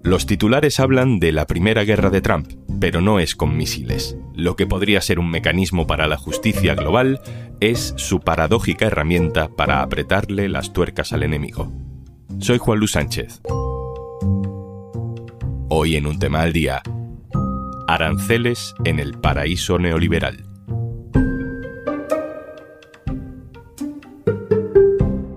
Los titulares hablan de la primera guerra de Trump, pero no es con misiles. Lo que podría ser un mecanismo para la justicia global es su paradójica herramienta para apretarle las tuercas al enemigo. Soy Juan Luis Sánchez. Hoy en Un Tema al Día, aranceles en el paraíso neoliberal.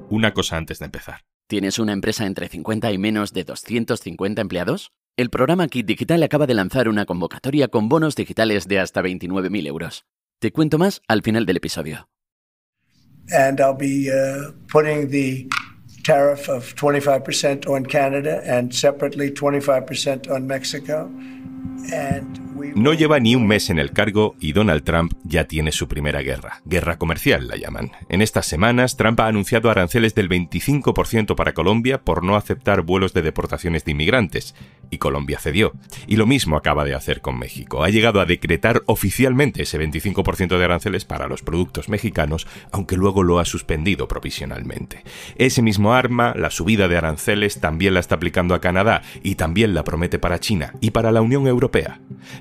Una cosa antes de empezar. ¿Tienes una empresa entre 50 y menos de 250 empleados? El programa Kit Digital acaba de lanzar una convocatoria con bonos digitales de hasta 29.000 euros. Te cuento más al final del episodio. And I'll be putting the tariff of 25% on Canada and separately 25% on Mexico. No lleva ni un mes en el cargo y Donald Trump ya tiene su primera guerra. Guerra comercial la llaman. En estas semanas, Trump ha anunciado aranceles del 25% para Colombia por no aceptar vuelos de deportaciones de inmigrantes. Y Colombia cedió. Y lo mismo acaba de hacer con México. Ha llegado a decretar oficialmente ese 25% de aranceles para los productos mexicanos, aunque luego lo ha suspendido provisionalmente. Ese mismo arma, la subida de aranceles, también la está aplicando a Canadá y también la promete para China y para la Unión Europea.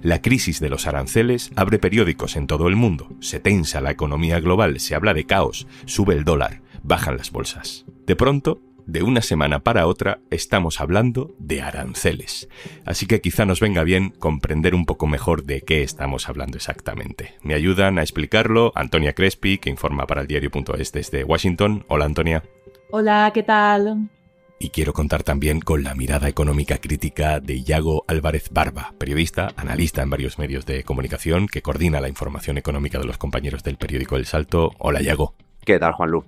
La crisis de los aranceles abre periódicos en todo el mundo. Se tensa la economía global, se habla de caos, sube el dólar, bajan las bolsas. De pronto, de una semana para otra, estamos hablando de aranceles. Así que quizá nos venga bien comprender un poco mejor de qué estamos hablando exactamente. Me ayudan a explicarlo Antonia Crespi, que informa para eldiario.es desde Washington. Hola, Antonia. Hola, ¿qué tal? Y quiero contar también con la mirada económica crítica de Yago Álvarez Barba, periodista, analista en varios medios de comunicación, que coordina la información económica de los compañeros del periódico El Salto. Hola, Yago. ¿Qué tal, Juanlu?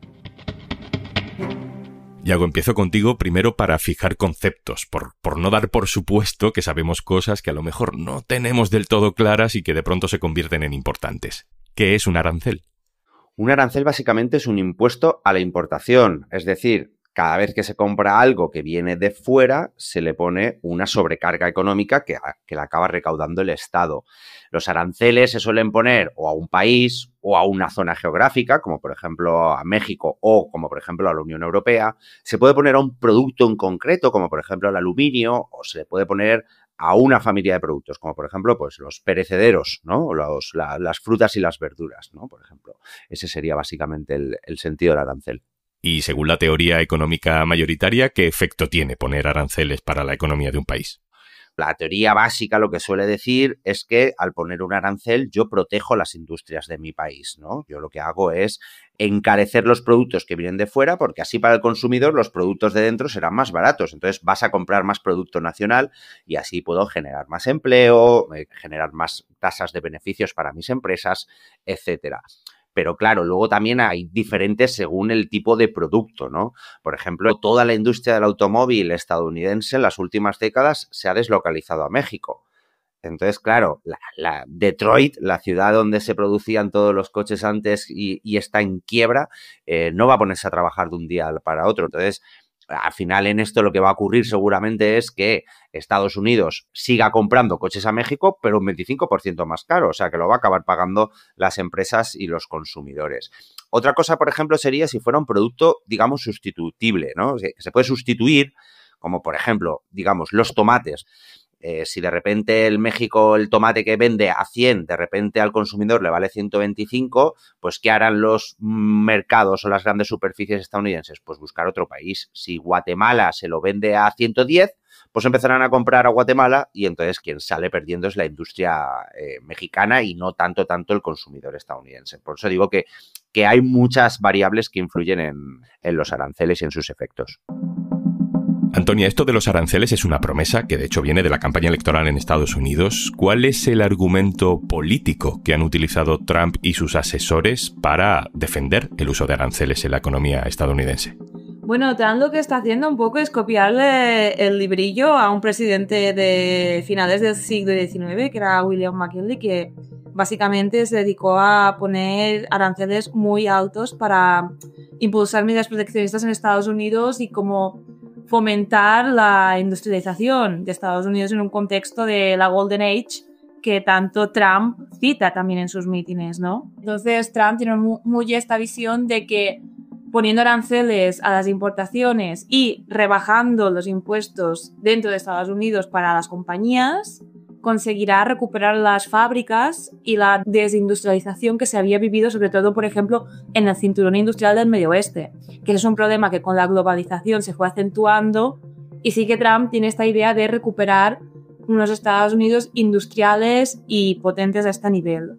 Yago, empiezo contigo primero para fijar conceptos, por no dar por supuesto que sabemos cosas que a lo mejor no tenemos del todo claras y que de pronto se convierten en importantes. ¿Qué es un arancel? Un arancel básicamente es un impuesto a la importación, es decir, cada vez que se compra algo que viene de fuera, se le pone una sobrecarga económica que la acaba recaudando el Estado. Los aranceles se suelen poner o a un país o a una zona geográfica, como por ejemplo a México o como por ejemplo a la Unión Europea. Se puede poner a un producto en concreto, como por ejemplo al aluminio, o se le puede poner a una familia de productos, como por ejemplo pues los perecederos, ¿no? Las frutas y las verduras, ¿no? Por ejemplo, ese sería básicamente el sentido del arancel. Y según la teoría económica mayoritaria, ¿qué efecto tiene poner aranceles para la economía de un país? La teoría básica lo que suele decir es que al poner un arancel yo protejo las industrias de mi país, ¿no? Yo lo que hago es encarecer los productos que vienen de fuera porque así para el consumidor los productos de dentro serán más baratos. Entonces vas a comprar más producto nacional y así puedo generar más empleo, generar más tasas de beneficios para mis empresas, etcétera. Pero claro, luego también hay diferentes según el tipo de producto, ¿no? Por ejemplo, toda la industria del automóvil estadounidense en las últimas décadas se ha deslocalizado a México. Entonces, claro, Detroit, la ciudad donde se producían todos los coches antes y está en quiebra, no va a ponerse a trabajar de un día para otro. Entonces, al final en esto lo que va a ocurrir seguramente es que Estados Unidos siga comprando coches a México, pero un 25% más caro, o sea que lo va a acabar pagando las empresas y los consumidores. Otra cosa, por ejemplo, sería si fuera un producto, digamos, sustituible, ¿no? Se puede sustituir, como por ejemplo, digamos, los tomates. Si de repente el México, el tomate que vende a 100, de repente al consumidor le vale 125, pues ¿qué harán los mercados o las grandes superficies estadounidenses? Pues buscar otro país. Si Guatemala se lo vende a 110, pues empezarán a comprar a Guatemala y entonces quien sale perdiendo es la industria mexicana y no tanto el consumidor estadounidense. Por eso digo que hay muchas variables que influyen en los aranceles y en sus efectos. Antonia, esto de los aranceles es una promesa que de hecho viene de la campaña electoral en Estados Unidos. ¿Cuál es el argumento político que han utilizado Trump y sus asesores para defender el uso de aranceles en la economía estadounidense? Bueno, Trump lo que está haciendo un poco es copiarle el librillo a un presidente de finales del siglo XIX, que era William McKinley, que básicamente se dedicó a poner aranceles muy altos para impulsar medidas proteccionistas en Estados Unidos y como fomentar la industrialización de Estados Unidos en un contexto de la Golden Age que tanto Trump cita también en sus mítines, ¿no? Entonces Trump tiene muy esta visión de que poniendo aranceles a las importaciones y rebajando los impuestos dentro de Estados Unidos para las compañías, conseguirá recuperar las fábricas y la desindustrialización que se había vivido, sobre todo, por ejemplo, en el cinturón industrial del Medio Oeste, que es un problema que con la globalización se fue acentuando, y sí que Trump tiene esta idea de recuperar unos Estados Unidos industriales y potentes a este nivel.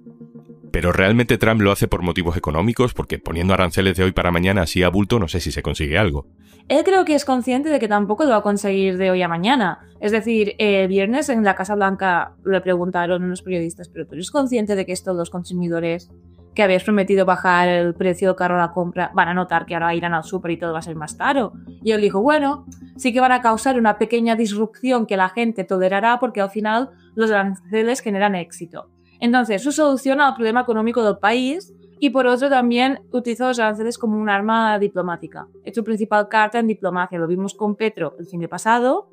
¿Pero realmente Trump lo hace por motivos económicos? Porque poniendo aranceles de hoy para mañana así a bulto, no sé si se consigue algo. Él creo que es consciente de que tampoco lo va a conseguir de hoy a mañana. Es decir, el viernes en la Casa Blanca le preguntaron unos periodistas, ¿pero tú eres consciente de que estos los consumidores que habías prometido bajar el precio del carro a la compra van a notar que ahora irán al súper y todo va a ser más caro? Y él dijo, bueno, sí que van a causar una pequeña disrupción que la gente tolerará porque al final los aranceles generan éxito. Entonces, su solución al problema económico del país, y por otro también utilizó los aranceles como un arma diplomática. Es su principal carta en diplomacia. Lo vimos con Petro el fin de pasado,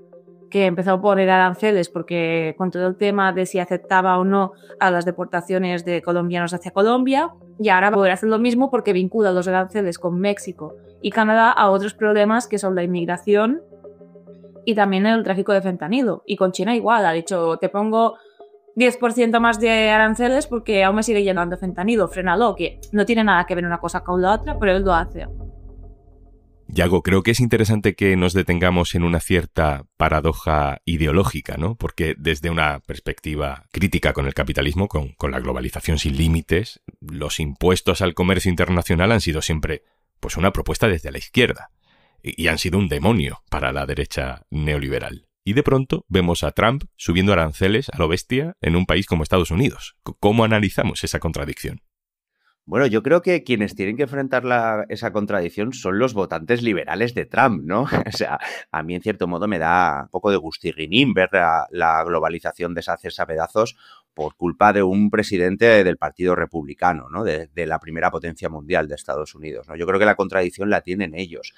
que empezó a poner aranceles porque con todo el tema de si aceptaba o no a las deportaciones de colombianos hacia Colombia, y ahora va a poder hacer lo mismo porque vincula los aranceles con México y Canadá a otros problemas que son la inmigración y también el tráfico de fentanilo. Y con China igual, ha dicho, te pongo 10% más de aranceles porque aún me sigue llenando fentanilo, frénalo, que no tiene nada que ver una cosa con la otra, pero él lo hace. Yago, creo que es interesante que nos detengamos en una cierta paradoja ideológica, ¿no? Porque desde una perspectiva crítica con el capitalismo, con la globalización sin límites, los impuestos al comercio internacional han sido siempre pues una propuesta desde la izquierda y han sido un demonio para la derecha neoliberal. Y de pronto vemos a Trump subiendo aranceles a lo bestia en un país como Estados Unidos. ¿Cómo analizamos esa contradicción? Bueno, yo creo que quienes tienen que enfrentar esa contradicción son los votantes liberales de Trump, ¿no? O sea, a mí en cierto modo me da un poco de gustirrinín ver la globalización deshacerse a pedazos por culpa de un presidente del Partido Republicano, ¿no? De la primera potencia mundial de Estados Unidos, ¿no? Yo creo que la contradicción la tienen ellos.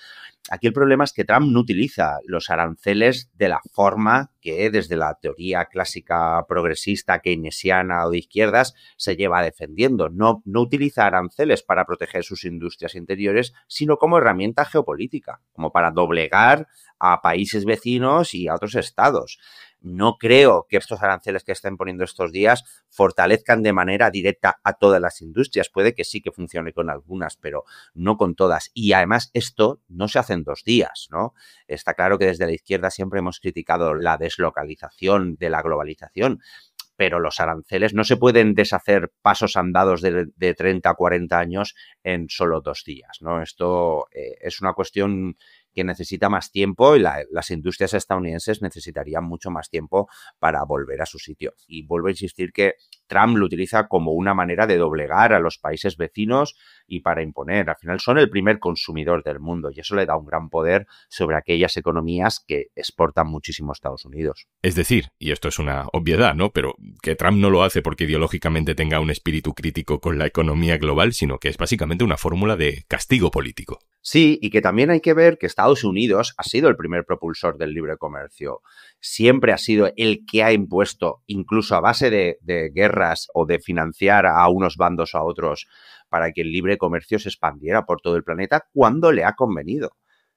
Aquí el problema es que Trump no utiliza los aranceles de la forma que desde la teoría clásica progresista, keynesiana o de izquierdas se lleva defendiendo. No utiliza aranceles para proteger sus industrias interiores, sino como herramienta geopolítica, como para doblegar a países vecinos y a otros estados. No creo que estos aranceles que estén poniendo estos días fortalezcan de manera directa a todas las industrias. Puede que sí que funcione con algunas, pero no con todas. Y además esto no se hace en 2 días, ¿no? Está claro que desde la izquierda siempre hemos criticado la deslocalización de la globalización, pero los aranceles no se pueden deshacer pasos andados de 30 a 40 años en solo 2 días, ¿no? Esto es una cuestión que necesita más tiempo y las industrias estadounidenses necesitarían mucho más tiempo para volver a su sitio. Y vuelvo a insistir que Trump lo utiliza como una manera de doblegar a los países vecinos y para imponer. Al final son el primer consumidor del mundo y eso le da un gran poder sobre aquellas economías que exportan muchísimo a Estados Unidos. Es decir, y esto es una obviedad, ¿no? Pero que Trump no lo hace porque ideológicamente tenga un espíritu crítico con la economía global, sino que es básicamente una fórmula de castigo político. Sí, y que también hay que ver que Estados Unidos ha sido el primer propulsor del libre comercio. Siempre ha sido el que ha impuesto, incluso a base de guerras o de financiar a unos bandos o a otros, para que el libre comercio se expandiera por todo el planeta cuando le ha convenido.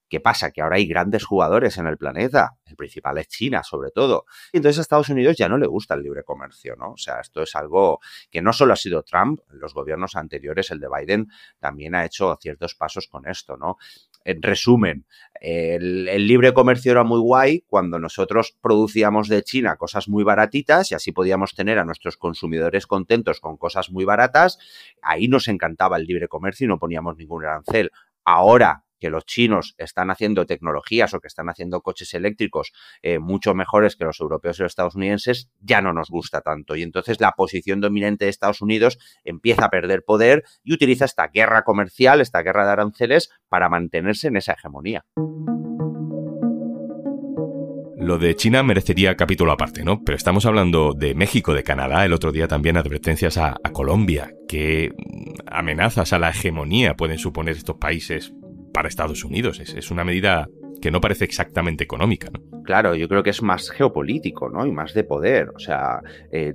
¿Qué pasa? Que ahora hay grandes jugadores en el planeta, el principal es China sobre todo, y entonces a Estados Unidos ya no le gusta el libre comercio, ¿no? O sea, esto es algo que no solo ha sido Trump, los gobiernos anteriores, el de Biden, también ha hecho ciertos pasos con esto, ¿no? En resumen, el libre comercio era muy guay cuando nosotros producíamos de China cosas muy baratitas y así podíamos tener a nuestros consumidores contentos con cosas muy baratas, ahí nos encantaba el libre comercio y no poníamos ningún arancel. Ahora que los chinos están haciendo tecnologías o que están haciendo coches eléctricos mucho mejores que los europeos y los estadounidenses, ya no nos gusta tanto. Y entonces la posición dominante de Estados Unidos empieza a perder poder y utiliza esta guerra comercial, esta guerra de aranceles, para mantenerse en esa hegemonía. Lo de China merecería capítulo aparte, ¿no? Pero estamos hablando de México, de Canadá, el otro día también advertencias a Colombia. ¿Qué amenazas a la hegemonía pueden suponer estos países para Estados Unidos? Es una medida que no parece exactamente económica, ¿no? Claro, yo creo que es más geopolítico, ¿no? Y más de poder. O sea,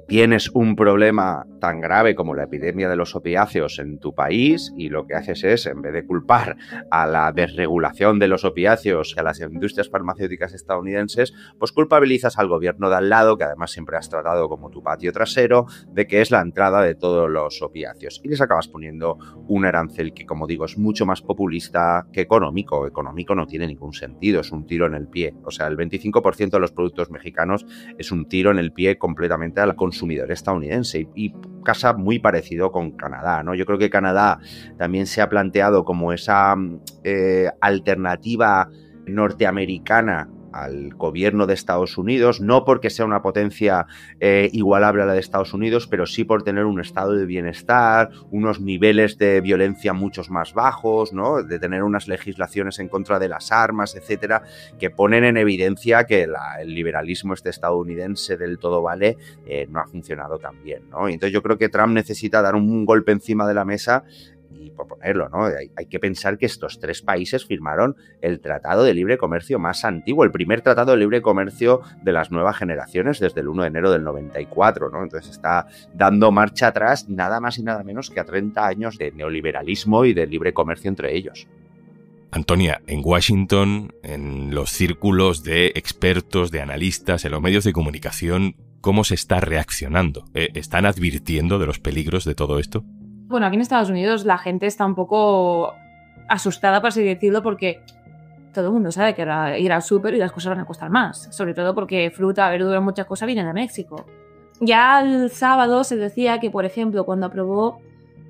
tienes un problema tan grave como la epidemia de los opiáceos en tu país y lo que haces es, en vez de culpar a la desregulación de los opiáceos y a las industrias farmacéuticas estadounidenses, pues culpabilizas al gobierno de al lado, que además siempre has tratado como tu patio trasero, de que es la entrada de todos los opiáceos. Y les acabas poniendo un arancel que, como digo, es mucho más populista que económico. Económico no tiene ningún sentido, es un tiro en el pie. O sea, el 25% de los productos mexicanos es un tiro en el pie completamente al consumidor estadounidense y casa muy parecido con Canadá, ¿no? Yo creo que Canadá también se ha planteado como esa alternativa norteamericana al gobierno de Estados Unidos, no porque sea una potencia igualable a la de Estados Unidos, pero sí por tener un estado de bienestar, unos niveles de violencia muchos más bajos, ¿no? De tener unas legislaciones en contra de las armas, etcétera, que ponen en evidencia que el liberalismo estadounidense del todo vale no ha funcionado tan bien, ¿no? Y entonces yo creo que Trump necesita dar un golpe encima de la mesa y proponerlo, ¿no? Hay que pensar que estos 3 países firmaron el Tratado de Libre Comercio más antiguo, el primer Tratado de Libre Comercio de las nuevas generaciones desde el 1 de enero del 94, ¿no? Entonces está dando marcha atrás nada más y nada menos que a 30 años de neoliberalismo y de libre comercio entre ellos. Antonia, en Washington, en los círculos de expertos, de analistas, en los medios de comunicación, ¿cómo se está reaccionando? ¿Están advirtiendo de los peligros de todo esto? Bueno, aquí en Estados Unidos la gente está un poco asustada, por así decirlo, porque todo el mundo sabe que ahora ir al súper y las cosas van a costar más. Sobre todo porque fruta, verdura, muchas cosas vienen de México. Ya el sábado se decía que, por ejemplo, cuando aprobó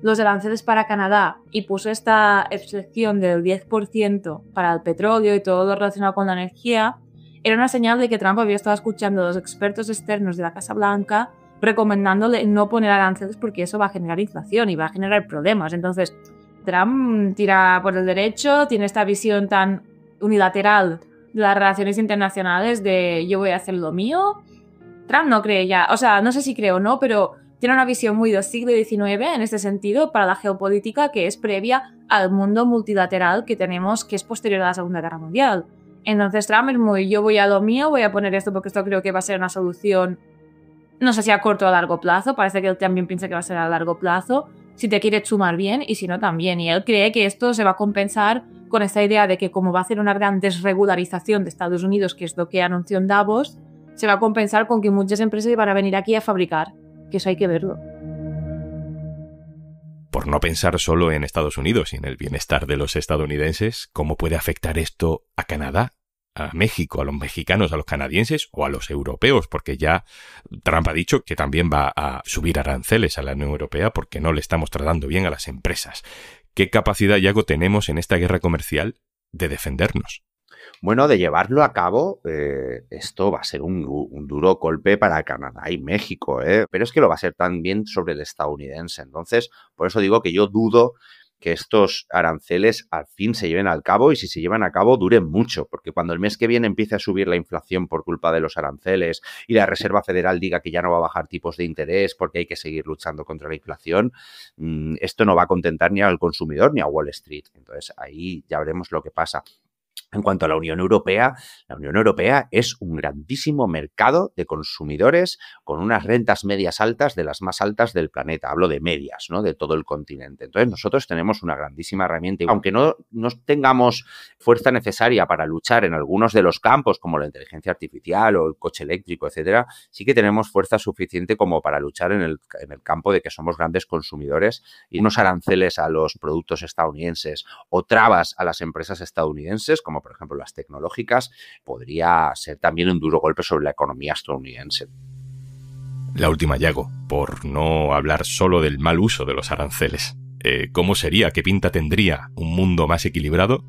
los aranceles para Canadá y puso esta excepción del 10% para el petróleo y todo lo relacionado con la energía, era una señal de que Trump había estado escuchando a los expertos externos de la Casa Blanca recomendándole no poner aranceles porque eso va a generar inflación y va a generar problemas. Entonces, Trump tira por el derecho, tiene esta visión tan unilateral de las relaciones internacionales de yo voy a hacer lo mío. Trump no cree ya, o sea, no sé si cree o no, pero tiene una visión muy del siglo XIX en este sentido para la geopolítica que es previa al mundo multilateral que tenemos, que es posterior a la Segunda Guerra Mundial. Entonces Trump es muy yo voy a lo mío, voy a poner esto porque esto creo que va a ser una solución. No sé si a corto o a largo plazo, parece que él también piensa que va a ser a largo plazo, si te quieres sumar bien y si no también. Y él cree que esto se va a compensar con esta idea de que como va a hacer una gran desregularización de Estados Unidos, que es lo que anunció en Davos, se va a compensar con que muchas empresas van a venir aquí a fabricar, que eso hay que verlo. Por no pensar solo en Estados Unidos y en el bienestar de los estadounidenses, ¿cómo puede afectar esto a Canadá, a México, a los mexicanos, a los canadienses o a los europeos? Porque ya Trump ha dicho que también va a subir aranceles a la Unión Europea porque no le estamos tratando bien a las empresas. ¿Qué capacidad, Yago, tenemos en esta guerra comercial de defendernos? Bueno, de llevarlo a cabo, esto va a ser un duro golpe para Canadá y México, pero es que lo va a ser también sobre el estadounidense. Entonces, por eso digo que yo dudo que estos aranceles al fin se lleven al cabo y si se llevan a cabo duren mucho, porque cuando el mes que viene empiece a subir la inflación por culpa de los aranceles y la Reserva Federal diga que ya no va a bajar tipos de interés porque hay que seguir luchando contra la inflación, esto no va a contentar ni al consumidor ni a Wall Street. Entonces ahí ya veremos lo que pasa. En cuanto a la Unión Europea es un grandísimo mercado de consumidores con unas rentas medias altas de las más altas del planeta. Hablo de medias, ¿no? De todo el continente. Entonces nosotros tenemos una grandísima herramienta. Aunque no tengamos fuerza necesaria para luchar en algunos de los campos como la inteligencia artificial o el coche eléctrico, etcétera, sí que tenemos fuerza suficiente como para luchar en el campo de que somos grandes consumidores y unos aranceles a los productos estadounidenses o trabas a las empresas estadounidenses, como por ejemplo las tecnológicas, podría ser también un duro golpe sobre la economía estadounidense. La última, Yago, por no hablar solo del mal uso de los aranceles. ¿Cómo sería, qué pinta tendría un mundo más equilibrado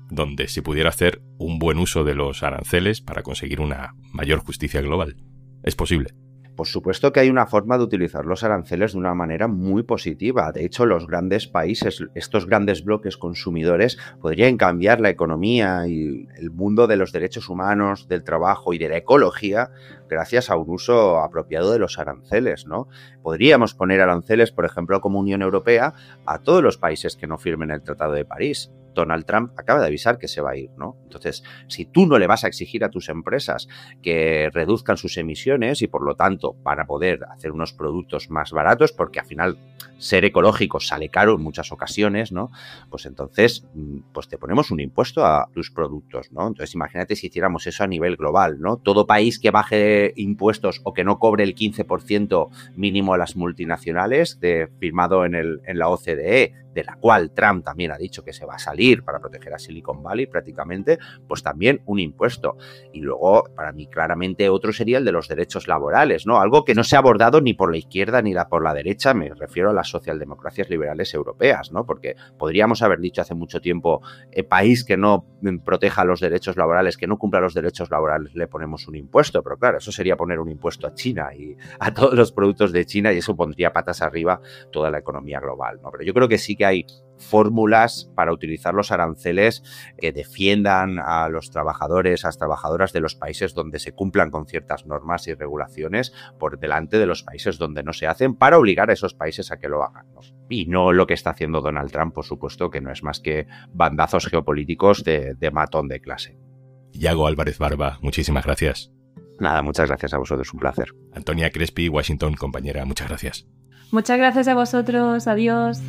donde se pudiera hacer un buen uso de los aranceles para conseguir una mayor justicia global? ¿Es posible? Por supuesto que hay una forma de utilizar los aranceles de una manera muy positiva. De hecho, los grandes países, estos grandes bloques consumidores, podrían cambiar la economía y el mundo de los derechos humanos, del trabajo y de la ecología gracias a un uso apropiado de los aranceles, ¿no? Podríamos poner aranceles, por ejemplo, como Unión Europea, a todos los países que no firmen el Tratado de París. Donald Trump acaba de avisar que se va a ir, ¿no? Entonces, si tú no le vas a exigir a tus empresas que reduzcan sus emisiones y, por lo tanto, van a poder hacer unos productos más baratos, porque al final ser ecológico sale caro en muchas ocasiones, ¿no? Pues entonces, pues te ponemos un impuesto a tus productos, ¿no? Entonces, imagínate si hiciéramos eso a nivel global, ¿no? Todo país que baje impuestos o que no cobre el 15% mínimo a las multinacionales, firmado en la OCDE, de la cual Trump también ha dicho que se va a salir para proteger a Silicon Valley prácticamente, pues también un impuesto. Y luego, para mí, claramente otro sería el de los derechos laborales, ¿no? Algo que no se ha abordado ni por la izquierda ni por la derecha, me refiero a las socialdemocracias liberales europeas, ¿no? Porque podríamos haber dicho hace mucho tiempo, país que no proteja los derechos laborales, que no cumpla los derechos laborales, le ponemos un impuesto, pero claro, eso sería poner un impuesto a China y a todos los productos de China, y eso pondría patas arriba toda la economía global, ¿no? Pero yo creo que sí que hay fórmulas para utilizar los aranceles que defiendan a los trabajadores, a las trabajadoras de los países donde se cumplan con ciertas normas y regulaciones por delante de los países donde no se hacen, para obligar a esos países a que lo hagan, ¿no? Y no lo que está haciendo Donald Trump, por supuesto, que no es más que bandazos geopolíticos de matón de clase. Yago Álvarez Barba, muchísimas gracias. Nada, muchas gracias a vosotros, un placer. Antonia Crespi, Washington, compañera, muchas gracias. Muchas gracias a vosotros, adiós.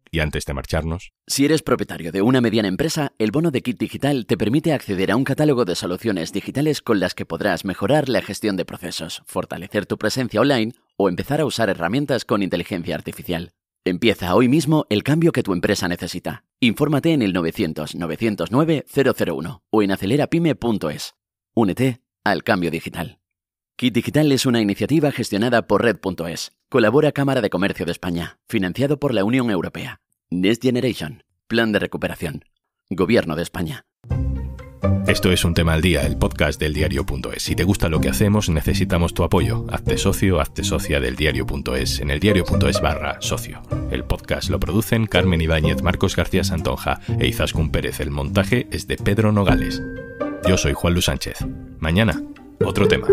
Y antes de marcharnos... Si eres propietario de una mediana empresa, el bono de Kit Digital te permite acceder a un catálogo de soluciones digitales con las que podrás mejorar la gestión de procesos, fortalecer tu presencia online o empezar a usar herramientas con inteligencia artificial. Empieza hoy mismo el cambio que tu empresa necesita. Infórmate en el 900-909-001 o en acelerapyme.es. Únete al cambio digital. Kit Digital es una iniciativa gestionada por Red.es. Colabora Cámara de Comercio de España, financiado por la Unión Europea. Next Generation, Plan de Recuperación. Gobierno de España. Esto es Un Tema al Día, el podcast del Diario.es. Si te gusta lo que hacemos, necesitamos tu apoyo. Hazte socio, hazte socia del Diario.es en el Diario.es/socio. El podcast lo producen Carmen Ibáñez, Marcos García Santonja e Izaskun Pérez. El montaje es de Pedro Nogales. Yo soy Juan Luis Sánchez. Mañana, otro tema.